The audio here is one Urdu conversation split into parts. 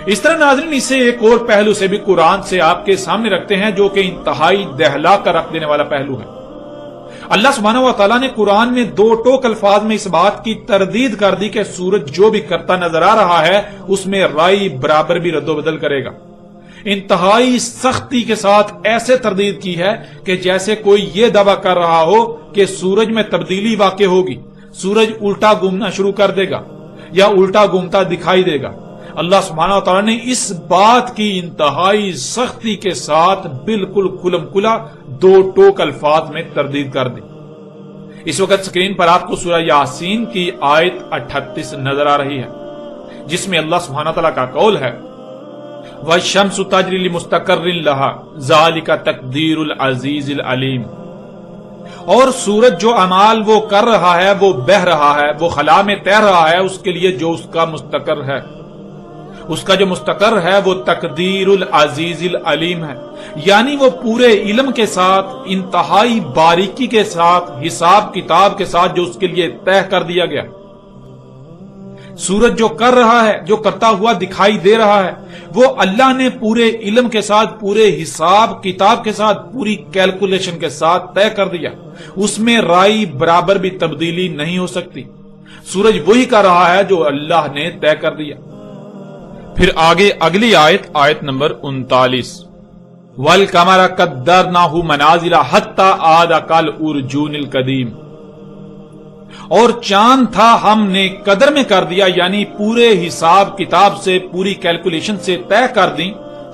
اس طرح ناظرین اسے ایک اور پہلو سے بھی قرآن سے آپ کے سامنے رکھتے ہیں جو کہ انتہائی دہلا کر رکھ دینے والا پہلو ہے۔ اللہ سبحانہ و تعالیٰ نے قرآن میں دو ٹوک الفاظ میں اس بات کی تردید کر دی کہ سورج جو بھی کرتا نظر آ رہا ہے اس میں رائی برابر بھی رد و بدل کرے گا۔ انتہائی سختی کے ساتھ ایسے تردید کی ہے کہ جیسے کوئی یہ دعویٰ کر رہا ہو کہ سورج میں تبدیلی واقع ہوگی، سورج الٹا گھومنا شروع کر دے گا یا الٹا گھومتا دکھائی دے گا۔ اللہ سبحانہ و تعالیٰ نے اس بات کی انتہائی سختی کے ساتھ بالکل کھلم کھلا دو ٹوک الفاظ میں تردید کر دی۔ اس وقت سکرین پر آپ کو سورہ یاسین کی آیت 38 نظر آ رہی ہے، جس میں اللہ سبحانہ تعالیٰ کا قول ہے وَالشَّمْسُ تَجْرِي لِمُسْتَقَرٍّ لَهَا ذَلِكَ تَقْدِيرُ الْعَزِيزِ الْعَلِيمِ، اور سورج جو اعمال وہ کر رہا ہے، وہ بہ رہا ہے، وہ خلا میں تیر رہا ہے، اس کے لیے جو اس کا مستقر ہے، اس کا جو مستقر ہے وہ تقدیر العزیز العلیم ہے، یعنی وہ پورے علم کے ساتھ، انتہائی باریکی کے ساتھ، حساب کتاب کے ساتھ جو اس کے لیے طے کر دیا گیا۔ سورج جو کر رہا ہے، جو کرتا ہوا دکھائی دے رہا ہے، وہ اللہ نے پورے علم کے ساتھ، پورے حساب کتاب کے ساتھ، پوری کیلکولیشن کے ساتھ طے کر دیا، اس میں رائی برابر بھی تبدیلی نہیں ہو سکتی۔ سورج وہی کر رہا ہے جو اللہ نے طے کر دیا۔ پھر آگے اگلی آیت نمبر 39 وَالْقَمَرَ قَدَّرْنَاهُ مَنَازِلَ حَتَّى عَادَ كَالْعُرْجُونِ الْقَدِيمِ، اور چاند تھا ہم نے قدر میں کر دیا، یعنی پورے حساب کتاب سے، پوری کیلکولیشن سے طے کر دی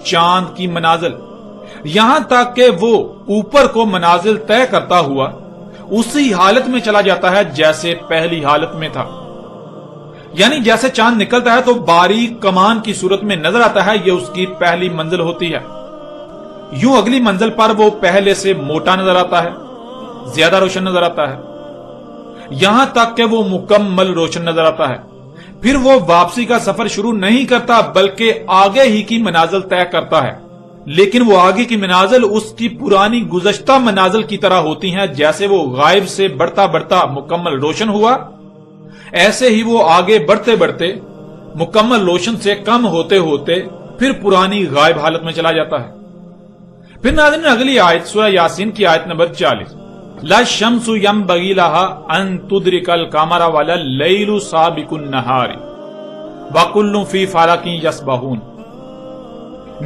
چاند کی منازل، یہاں تک کہ وہ اوپر کو منازل طے کرتا ہوا اسی حالت میں چلا جاتا ہے جیسے پہلی حالت میں تھا، یعنی جیسے چاند نکلتا ہے تو باریک کمان کی صورت میں نظر آتا ہے، یہ اس کی پہلی منزل ہوتی ہے، یوں اگلی منزل پر وہ پہلے سے موٹا نظر آتا ہے، زیادہ روشن نظر آتا ہے، یہاں تک کہ وہ مکمل روشن نظر آتا ہے۔ پھر وہ واپسی کا سفر شروع نہیں کرتا بلکہ آگے ہی کی منازل طے کرتا ہے، لیکن وہ آگے کی منازل اس کی پرانی گزشتہ منازل کی طرح ہوتی ہیں، جیسے وہ غائب سے بڑھتا بڑھتا مکمل روشن ہوا، ایسے ہی وہ آگے بڑھتے بڑھتے مکمل روشن سے کم ہوتے ہوتے پھر پرانی غائب حالت میں چلا جاتا ہے۔ پھر ناظرین اگلی آیت سورہ یاسین کی آیت نمبر 40 لا الشمس ينبغي لها ان تدرك القمر ولا الليل سابق النهار وكل في فلك يسبحون،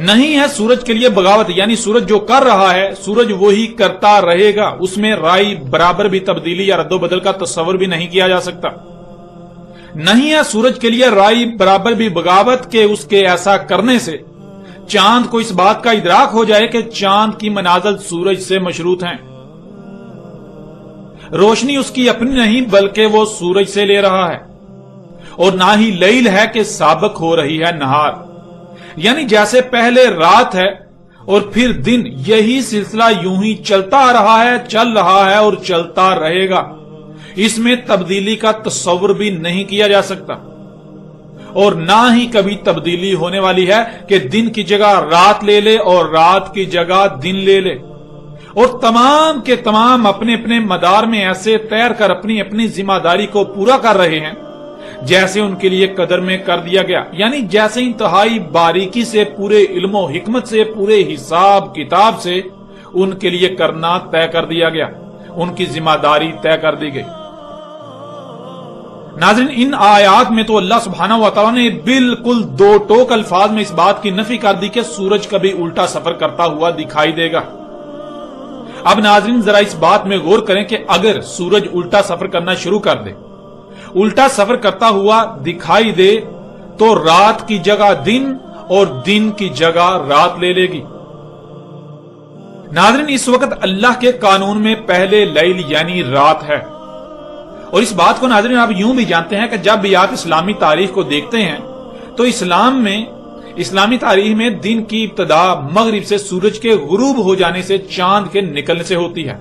نہیں ہے سورج کے لیے بغاوت، یعنی سورج جو کر رہا ہے سورج وہی کرتا رہے گا، اس میں رائی برابر بھی تبدیلی یا رد و بدل کا تصور بھی نہیں کیا جا سکتا۔ نہیں ہے سورج کے لیے رائی برابر بھی بغاوت کہ اس کے ایسا کرنے سے چاند کو اس بات کا ادراک ہو جائے کہ چاند کی منازل سورج سے مشروط ہیں، روشنی اس کی اپنی نہیں بلکہ وہ سورج سے لے رہا ہے، اور نہ ہی لیل ہے کہ سابق ہو رہی ہے نہار، یعنی جیسے پہلے رات ہے اور پھر دن، یہی سلسلہ یوں ہی چلتا آ رہا ہے، چل رہا ہے اور چلتا رہے گا، اس میں تبدیلی کا تصور بھی نہیں کیا جا سکتا، اور نہ ہی کبھی تبدیلی ہونے والی ہے کہ دن کی جگہ رات لے لے اور رات کی جگہ دن لے لے، اور تمام کے تمام اپنے اپنے مدار میں ایسے تیر کر اپنی اپنی ذمہ داری کو پورا کر رہے ہیں جیسے ان کے لیے قدر میں کر دیا گیا، یعنی جیسے انتہائی باریکی سے، پورے علم و حکمت سے، پورے حساب کتاب سے ان کے لیے کرنا طے کر دیا گیا، ان کی ذمہ داری طے کر دی گئی۔ ناظرین ان آیات میں تو اللہ سبحانہ و تعالیٰ نے بالکل دو ٹوک الفاظ میں اس بات کی نفی کر دی کہ سورج کبھی الٹا سفر کرتا ہوا دکھائی دے گا۔ اب ناظرین ذرا اس بات میں غور کریں کہ اگر سورج الٹا سفر کرنا شروع کر دے، الٹا سفر کرتا ہوا دکھائی دے، تو رات کی جگہ دن اور دن کی جگہ رات لے لے گی۔ ناظرین اس وقت اللہ کے قانون میں پہلے لیل یعنی رات ہے، اور اس بات کو ناظرین آپ یوں بھی جانتے ہیں کہ جب بھی آپ اسلامی تاریخ کو دیکھتے ہیں تو اسلامی تاریخ میں دن کی ابتدا مغرب سے سورج کے غروب ہو جانے سے، چاند کے نکلنے سے ہوتی ہے۔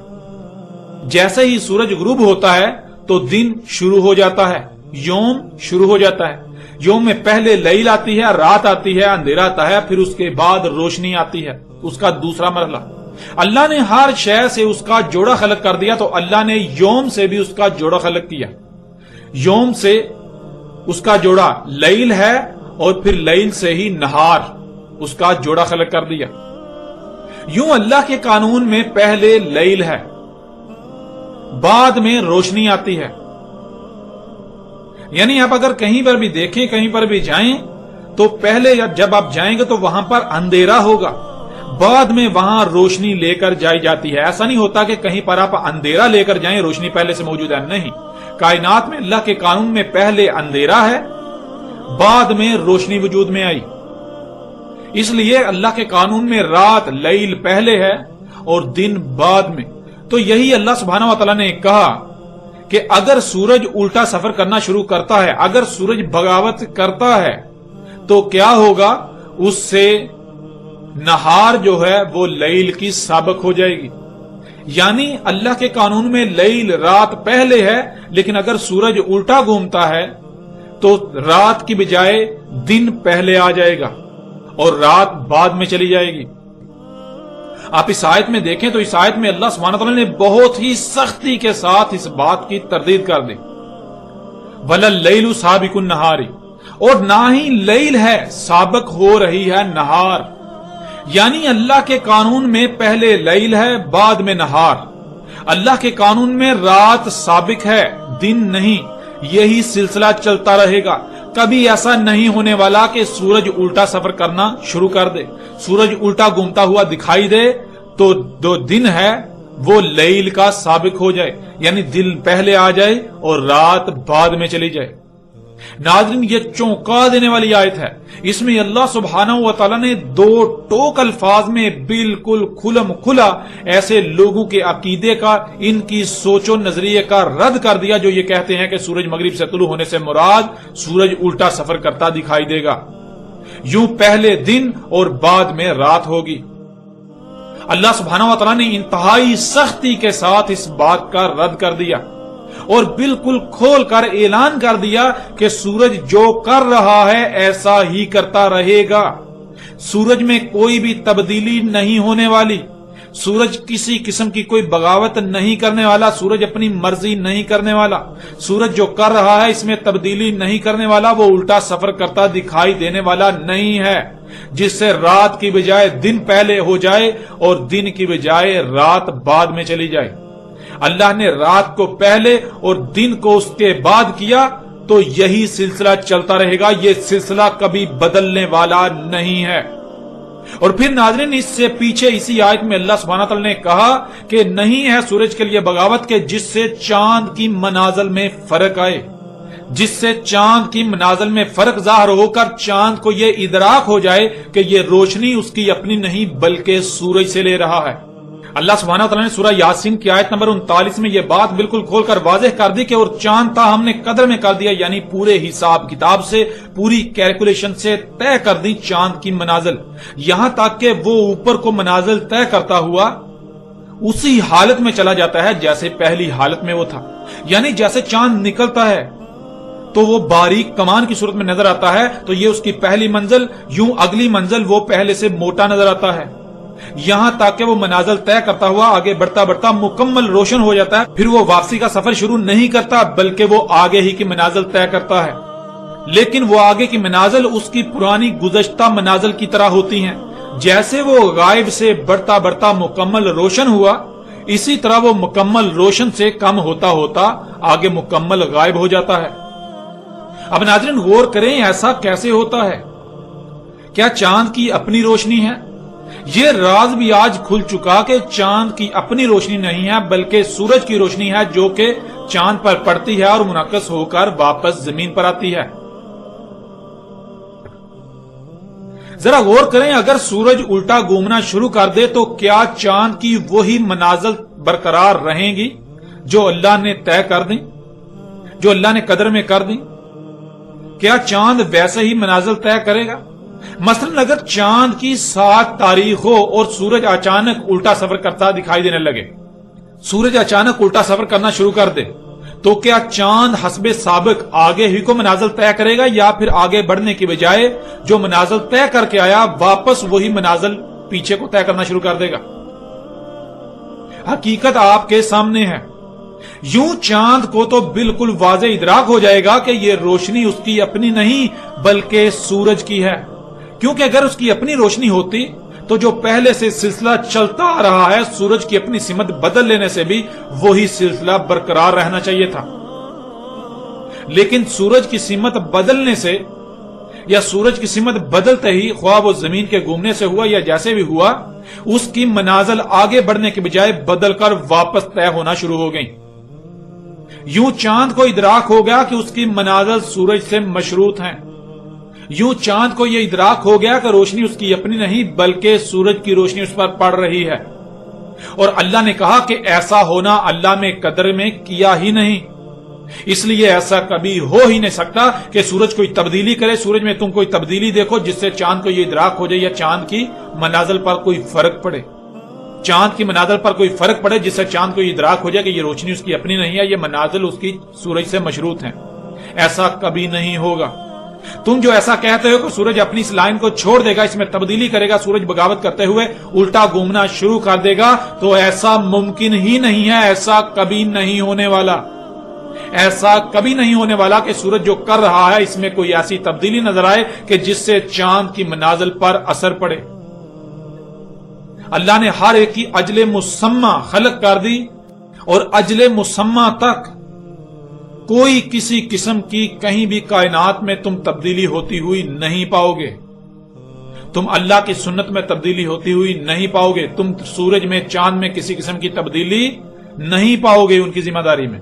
جیسے ہی سورج غروب ہوتا ہے تو دن شروع ہو جاتا ہے، یوم شروع ہو جاتا ہے۔ یوم میں پہلے لیل آتی ہے، رات آتی ہے، اندھیرا آتا ہے، پھر اس کے بعد روشنی آتی ہے، اس کا دوسرا مرحلہ۔ اللہ نے ہر شے سے اس کا جوڑا خلق کر دیا، تو اللہ نے یوم سے بھی اس کا جوڑا خلق کیا۔ یوم سے اس کا جوڑا لیل ہے اور پھر لیل سے ہی نہار اس کا جوڑا خلق کر دیا۔ یوں اللہ کے قانون میں پہلے لیل ہے، بعد میں روشنی آتی ہے۔ یعنی آپ اگر کہیں پر بھی دیکھیں، کہیں پر بھی جائیں تو پہلے جب آپ جائیں گے تو وہاں پر اندھیرا ہوگا، بعد میں وہاں روشنی لے کر جائی جاتی ہے۔ ایسا نہیں ہوتا کہ کہیں پر آپ اندھیرا لے کر جائیں روشنی پہلے سے موجود ہے، نہیں، کائنات میں اللہ کے قانون میں پہلے اندھیرا ہے، بعد میں روشنی وجود میں آئی۔ اس لیے اللہ کے قانون میں رات لیل پہلے ہے اور دن بعد میں۔ تو یہی اللہ سبحانہ و تعالیٰ نے کہا کہ اگر سورج الٹا سفر کرنا شروع کرتا ہے، اگر سورج بغاوت کرتا ہے تو کیا ہوگا، اس سے نہار جو ہے وہ لیل کی سابق ہو جائے گی۔ یعنی اللہ کے قانون میں لیل رات پہلے ہے، لیکن اگر سورج الٹا گھومتا ہے تو رات کی بجائے دن پہلے آ جائے گا اور رات بعد میں چلی جائے گی۔ آپ اس آیت میں دیکھیں تو اس آیت میں اللہ سبحانہ وتعالی نے بہت ہی سختی کے ساتھ اس بات کی تردید کر دی، وَلَلَّيْلُ سَابِقُ النَّهَارِ، اور نہ ہی لیل ہے سابق ہو رہی ہے نہار۔ یعنی اللہ کے قانون میں پہلے لیل ہے، بعد میں نہار۔ اللہ کے قانون میں رات سابق ہے، دن نہیں۔ یہی سلسلہ چلتا رہے گا، کبھی ایسا نہیں ہونے والا کہ سورج الٹا سفر کرنا شروع کر دے، سورج الٹا گھومتا ہوا دکھائی دے تو جو دن ہے وہ لیل کا سابق ہو جائے، یعنی دن پہلے آ جائے اور رات بعد میں چلی جائے۔ ناظرین، یہ چونکا دینے والی آیت ہے۔ اس میں اللہ سبحانہ و تعالیٰ نے دو ٹوک الفاظ میں بالکل کھلم کھلا ایسے لوگوں کے عقیدے کا، ان کی سوچ و نظریے کا رد کر دیا جو یہ کہتے ہیں کہ سورج مغرب سے طلوع ہونے سے مراد سورج الٹا سفر کرتا دکھائی دے گا، یوں پہلے دن اور بعد میں رات ہوگی۔ اللہ سبحانہ و تعالیٰ نے انتہائی سختی کے ساتھ اس بات کا رد کر دیا اور بالکل کھول کر اعلان کر دیا کہ سورج جو کر رہا ہے ایسا ہی کرتا رہے گا، سورج میں کوئی بھی تبدیلی نہیں ہونے والی، سورج کسی قسم کی کوئی بغاوت نہیں کرنے والا، سورج اپنی مرضی نہیں کرنے والا، سورج جو کر رہا ہے اس میں تبدیلی نہیں کرنے والا، وہ الٹا سفر کرتا دکھائی دینے والا نہیں ہے، جس سے رات کی بجائے دن پہلے ہو جائے اور دن کی بجائے رات بعد میں چلی جائے۔ اللہ نے رات کو پہلے اور دن کو اس کے بعد کیا تو یہی سلسلہ چلتا رہے گا، یہ سلسلہ کبھی بدلنے والا نہیں ہے۔ اور پھر ناظرین، اس سے پیچھے اسی آیت میں اللہ سبحانہ تعالی نے کہا کہ نہیں ہے سورج کے لیے بغاوت کے جس سے چاند کی منازل میں فرق آئے، جس سے چاند کی منازل میں فرق ظاہر ہو کر چاند کو یہ ادراک ہو جائے کہ یہ روشنی اس کی اپنی نہیں بلکہ سورج سے لے رہا ہے۔ اللہ سبحانہ وتعالی نے سورہ یاسین کی آیت نمبر 39 میں یہ بات بالکل کھول کر واضح کر دی کہ اور چاند تھا ہم نے قدر میں کر دیا، یعنی پورے حساب کتاب سے، پوری کیلکولیشن سے طے کر دی چاند کی منازل، یہاں تک کہ وہ اوپر کو منازل طے کرتا ہوا اسی حالت میں چلا جاتا ہے جیسے پہلی حالت میں وہ تھا۔ یعنی جیسے چاند نکلتا ہے تو وہ باریک کمان کی صورت میں نظر آتا ہے تو یہ اس کی پہلی منزل، یوں اگلی منزل وہ پہلے سے موٹا نظر آتا ہے، یہاں تک کہ وہ منازل طے کرتا ہوا آگے بڑھتا بڑھتا مکمل روشن ہو جاتا ہے، پھر وہ واپسی کا سفر شروع نہیں کرتا بلکہ وہ آگے ہی کی منازل طے کرتا ہے، لیکن وہ آگے کی منازل اس کی پرانی گزشتہ منازل کی طرح ہوتی ہیں۔ جیسے وہ غائب سے بڑھتا بڑھتا مکمل روشن ہوا، اسی طرح وہ مکمل روشن سے کم ہوتا ہوتا آگے مکمل غائب ہو جاتا ہے۔ اب ناظرین غور کریں، ایسا کیسے ہوتا ہے؟ کیا چاند کی اپنی روشنی ہے؟ یہ راز بھی آج کھل چکا کہ چاند کی اپنی روشنی نہیں ہے بلکہ سورج کی روشنی ہے جو کہ چاند پر پڑتی ہے اور منعکس ہو کر واپس زمین پر آتی ہے۔ ذرا غور کریں، اگر سورج الٹا گھومنا شروع کر دے تو کیا چاند کی وہی منازل برقرار رہیں گی جو اللہ نے طے کر دیں، جو اللہ نے قدر میں کر دیں؟ کیا چاند ویسے ہی منازل طے کرے گا؟ مثلا اگر چاند کی 7 تاریخ ہو اور سورج اچانک الٹا سفر کرتا دکھائی دینے لگے، سورج اچانک الٹا سفر کرنا شروع کر دے تو کیا چاند حسب سابق آگے ہی کو منازل طے کرے گا یا پھر آگے بڑھنے کی بجائے جو منازل طے کر کے آیا واپس وہی منازل پیچھے کو طے کرنا شروع کر دے گا؟ حقیقت آپ کے سامنے ہے، یوں چاند کو تو بالکل واضح ادراک ہو جائے گا کہ یہ روشنی اس کی اپنی نہیں بلکہ سورج کی ہے، کیونکہ اگر اس کی اپنی روشنی ہوتی تو جو پہلے سے سلسلہ چلتا آ رہا ہے سورج کی اپنی سمت بدل لینے سے بھی وہی سلسلہ برقرار رہنا چاہیے تھا، لیکن سورج کی سمت بدلنے سے یا سورج کی سمت بدلتے ہی خواہ وہ زمین کے گھومنے سے ہوا یا جیسے بھی ہوا، اس کی منازل آگے بڑھنے کے بجائے بدل کر واپس طے ہونا شروع ہو گئی۔ یوں چاند کو ادراک ہو گیا کہ اس کی منازل سورج سے مشروط ہیں، یوں چاند کو یہ ادراک ہو گیا کہ روشنی اس کی اپنی نہیں بلکہ سورج کی روشنی اس پر پڑ رہی ہے، اور اللہ نے کہا کہ ایسا ہونا اللہ میں قدر میں کیا ہی نہیں، اس لیے ایسا کبھی ہو ہی نہیں سکتا کہ سورج کوئی تبدیلی کرے، سورج میں تم کوئی تبدیلی دیکھو جس سے چاند کو یہ ادراک ہو جائے یا چاند کی منازل پر کوئی فرق پڑے، چاند کی منازل پر کوئی فرق پڑے جس سے چاند کو یہ ادراک ہو جائے کہ یہ روشنی اس کی اپنی نہیں ہے، یہ منازل اس کی سورج سے مشروط ہیں، ایسا کبھی نہیں ہوگا۔ تم جو ایسا کہتے ہو کہ سورج اپنی اس لائن کو چھوڑ دے گا، اس میں تبدیلی کرے گا، سورج بغاوت کرتے ہوئے الٹا گھومنا شروع کر دے گا، تو ایسا ممکن ہی نہیں ہے، ایسا کبھی نہیں ہونے والا، ایسا کبھی نہیں ہونے والا کہ سورج جو کر رہا ہے اس میں کوئی ایسی تبدیلی نظر آئے کہ جس سے چاند کی منازل پر اثر پڑے۔ اللہ نے ہر ایک کی اجل مسمى خلق کر دی، اور اجل مسمى تک کوئی کسی قسم کی کہیں بھی کائنات میں تم تبدیلی ہوتی ہوئی نہیں پاؤ گے، تم اللہ کی سنت میں تبدیلی ہوتی ہوئی نہیں پاؤ گے، تم سورج میں چاند میں کسی قسم کی تبدیلی نہیں پاؤ گے ان کی ذمہ داری میں۔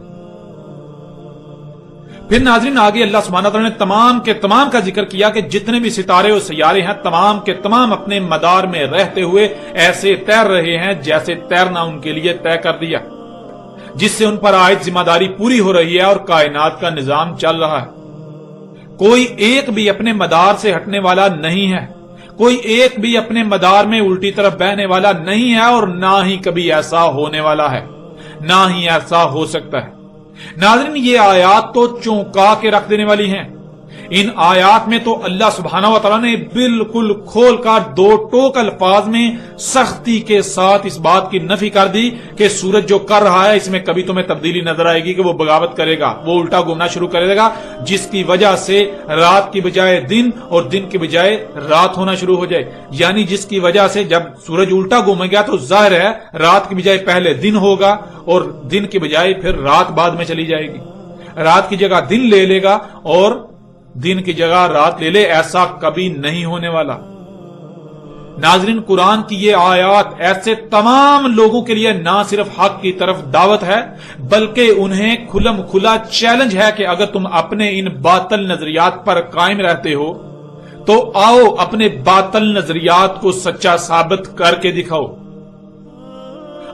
پھر ناظرین آگے اللہ سبحانہ وتعالی نے تمام کے تمام کا ذکر کیا کہ جتنے بھی ستارے اور سیارے ہیں تمام کے تمام اپنے مدار میں رہتے ہوئے ایسے تیر رہے ہیں جیسے تیرنا ان کے لیے طے کر دیا، جس سے ان پر عائد ذمہ داری پوری ہو رہی ہے اور کائنات کا نظام چل رہا ہے۔ کوئی ایک بھی اپنے مدار سے ہٹنے والا نہیں ہے، کوئی ایک بھی اپنے مدار میں الٹی طرف بہنے والا نہیں ہے، اور نہ ہی کبھی ایسا ہونے والا ہے، نہ ہی ایسا ہو سکتا ہے۔ ناظرین یہ آیات تو چونکا کے رکھ دینے والی ہیں، ان آیات میں تو اللہ سبحانہ و تعالیٰ نے بالکل کھول کر دو ٹوک الفاظ میں سختی کے ساتھ اس بات کی نفی کر دی کہ سورج جو کر رہا ہے اس میں کبھی تمہیں تبدیلی نظر آئے گی کہ وہ بغاوت کرے گا، وہ الٹا گھومنا شروع کرے گا، جس کی وجہ سے رات کی بجائے دن اور دن کی بجائے رات ہونا شروع ہو جائے، یعنی جس کی وجہ سے جب سورج الٹا گھومے گا تو ظاہر ہے رات کی بجائے پہلے دن ہوگا اور دن کی بجائے پھر رات بعد میں چلی جائے گی، رات کی جگہ دن لے لے گا اور دن کی جگہ رات لے لے، ایسا کبھی نہیں ہونے والا۔ ناظرین قرآن کی یہ آیات ایسے تمام لوگوں کے لیے نہ صرف حق کی طرف دعوت ہے بلکہ انہیں کھلم کھلا چیلنج ہے کہ اگر تم اپنے ان باطل نظریات پر قائم رہتے ہو تو آؤ اپنے باطل نظریات کو سچا ثابت کر کے دکھاؤ۔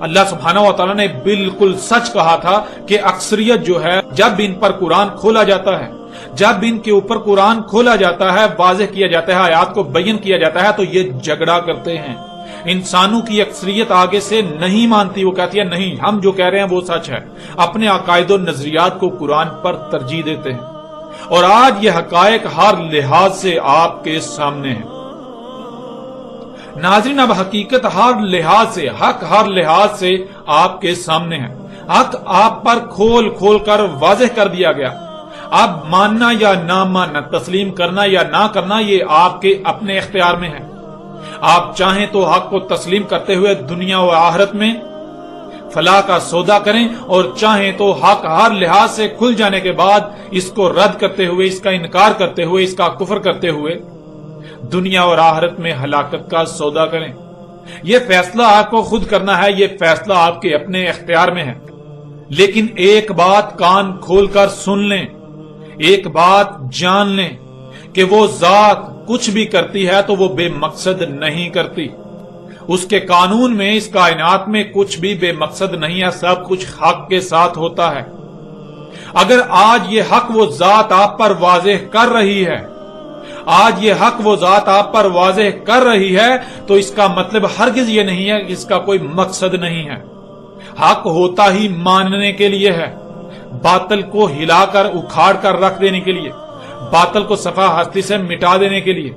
اللہ سبحانہ و تعالیٰ نے بالکل سچ کہا تھا کہ اکثریت جو ہے جب ان پر قرآن کھولا جاتا ہے، جب ان کے اوپر قرآن کھولا جاتا ہے، واضح کیا جاتا ہے، آیات کو بیان کیا جاتا ہے تو یہ جھگڑا کرتے ہیں۔ انسانوں کی اکثریت آگے سے نہیں مانتی، وہ کہتی ہے نہیں ہم جو کہہ رہے ہیں وہ سچ ہے، اپنے عقائد و نظریات کو قرآن پر ترجیح دیتے ہیں، اور آج یہ حقائق ہر لحاظ سے آپ کے سامنے ہیں۔ ناظرین اب حقیقت ہر لحاظ سے، حق ہر لحاظ سے آپ کے سامنے ہے، حق آپ پر کھول کھول کر واضح کر دیا گیا، اب ماننا یا نہ ماننا، تسلیم کرنا یا نہ کرنا یہ آپ کے اپنے اختیار میں ہے۔ آپ چاہیں تو حق کو تسلیم کرتے ہوئے دنیا و آخرت میں فلاح کا سودا کریں، اور چاہیں تو حق ہر لحاظ سے کھل جانے کے بعد اس کو رد کرتے ہوئے، اس کا انکار کرتے ہوئے، اس کا کفر کرتے ہوئے دنیا اور آخرت میں ہلاکت کا سودا کریں۔ یہ فیصلہ آپ کو خود کرنا ہے، یہ فیصلہ آپ کے اپنے اختیار میں ہے، لیکن ایک بات کان کھول کر سن لیں، ایک بات جان لیں کہ وہ ذات کچھ بھی کرتی ہے تو وہ بے مقصد نہیں کرتی، اس کے قانون میں اس کائنات میں کچھ بھی بے مقصد نہیں ہے، سب کچھ حق کے ساتھ ہوتا ہے۔ اگر آج یہ حق وہ ذات آپ پر واضح کر رہی ہے، آج یہ حق وہ ذات آپ پر واضح کر رہی ہے تو اس کا مطلب ہرگز یہ نہیں ہے کہ اس کا کوئی مقصد نہیں ہے، حق ہوتا ہی ماننے کے لیے ہے، باطل کو ہلا کر اکھاڑ کر رکھ دینے کے لیے، باطل کو صفحہ ہستی سے مٹا دینے کے لیے۔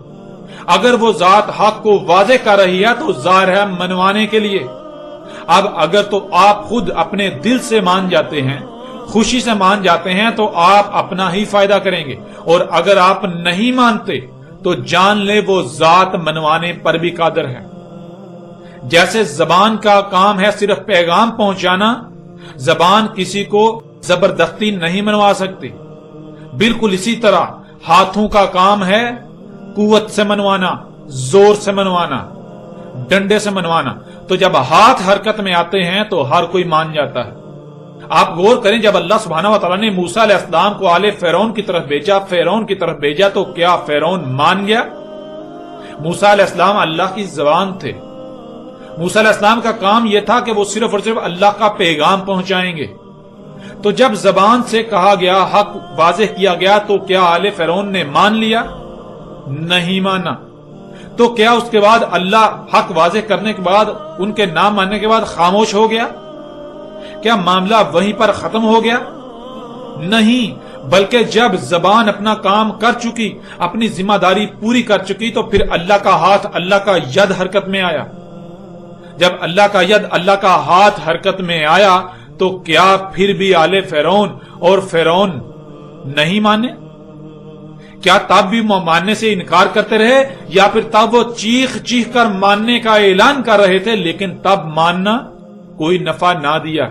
اگر وہ ذات حق کو واضح کر رہی ہے تو ظاہر ہے منوانے کے لیے، اب اگر تو آپ خود اپنے دل سے مان جاتے ہیں، خوشی سے مان جاتے ہیں، تو آپ اپنا ہی فائدہ کریں گے، اور اگر آپ نہیں مانتے تو جان لے وہ ذات منوانے پر بھی قادر ہے۔ جیسے زبان کا کام ہے صرف پیغام پہنچانا، زبان کسی کو زبردستی نہیں منوا سکتی، بالکل اسی طرح ہاتھوں کا کام ہے قوت سے منوانا، زور سے منوانا، ڈنڈے سے منوانا۔ تو جب ہاتھ حرکت میں آتے ہیں تو ہر کوئی مان جاتا ہے۔ آپ غور کریں، جب اللہ سبحانہ و تعالیٰ نے موسیٰ علیہ السلام کو آل فرعون کی طرف بھیجا تو کیا فرعون مان گیا؟ موسیٰ علیہ السلام اللہ کی زبان تھے۔ موسیٰ علیہ السلام کا کام یہ تھا کہ وہ صرف اور صرف اللہ کا پیغام پہنچائیں گے۔ تو جب زبان سے کہا گیا، حق واضح کیا گیا، تو کیا آل فرعون نے مان لیا؟ نہیں مانا۔ تو کیا اس کے بعد اللہ حق واضح کرنے کے بعد، ان کے نام ماننے کے بعد خاموش ہو گیا؟ کیا معاملہ وہیں پر ختم ہو گیا؟ نہیں، بلکہ جب زبان اپنا کام کر چکی، اپنی ذمہ داری پوری کر چکی، تو پھر اللہ کا ہاتھ، اللہ کا ید حرکت میں آیا۔ جب اللہ کا ید، اللہ کا ہاتھ حرکت میں آیا تو کیا پھر بھی آل فرعون اور فرعون نہیں مانے؟ کیا تب بھی ماننے سے انکار کرتے رہے، یا پھر تب وہ چیخ چیخ کر ماننے کا اعلان کر رہے تھے لیکن تب ماننا کوئی نفع نہ دیا؟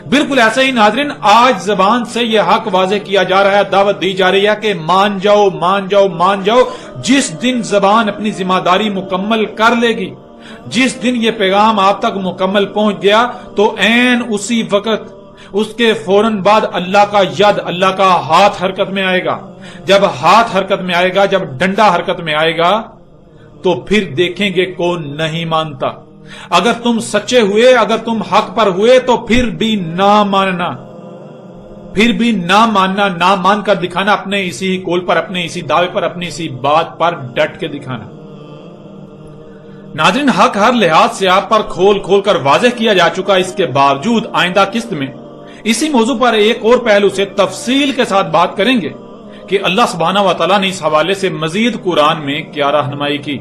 بالکل ایسا ہی ناظرین، آج زبان سے یہ حق واضح کیا جا رہا ہے، دعوت دی جا رہی ہے کہ مان جاؤ، مان جاؤ، مان جاؤ۔ جس دن زبان اپنی ذمہ داری مکمل کر لے گی، جس دن یہ پیغام آپ تک مکمل پہنچ گیا، تو عین اسی وقت، اس کے فوراً بعد اللہ کا ید، اللہ کا ہاتھ حرکت میں آئے گا۔ جب ہاتھ حرکت میں آئے گا، جب ڈنڈا حرکت میں آئے گا، تو پھر دیکھیں گے کون نہیں مانتا۔ اگر تم سچے ہوئے، اگر تم حق پر ہوئے، تو پھر بھی نہ ماننا، پھر بھی نہ ماننا، نہ مان کر دکھانا، اپنے اسی قول پر، اپنے اسی دعوے پر، اپنی اسی بات پر ڈٹ کے دکھانا۔ ناظرین، حق ہر لحاظ سے آپ پر کھول کھول کر واضح کیا جا چکا، اس کے باوجود آئندہ قسط میں اسی موضوع پر ایک اور پہلو سے تفصیل کے ساتھ بات کریں گے کہ اللہ سبحانہ و تعالیٰ نے اس حوالے سے مزید قرآن میں کیا رہنمائی کی۔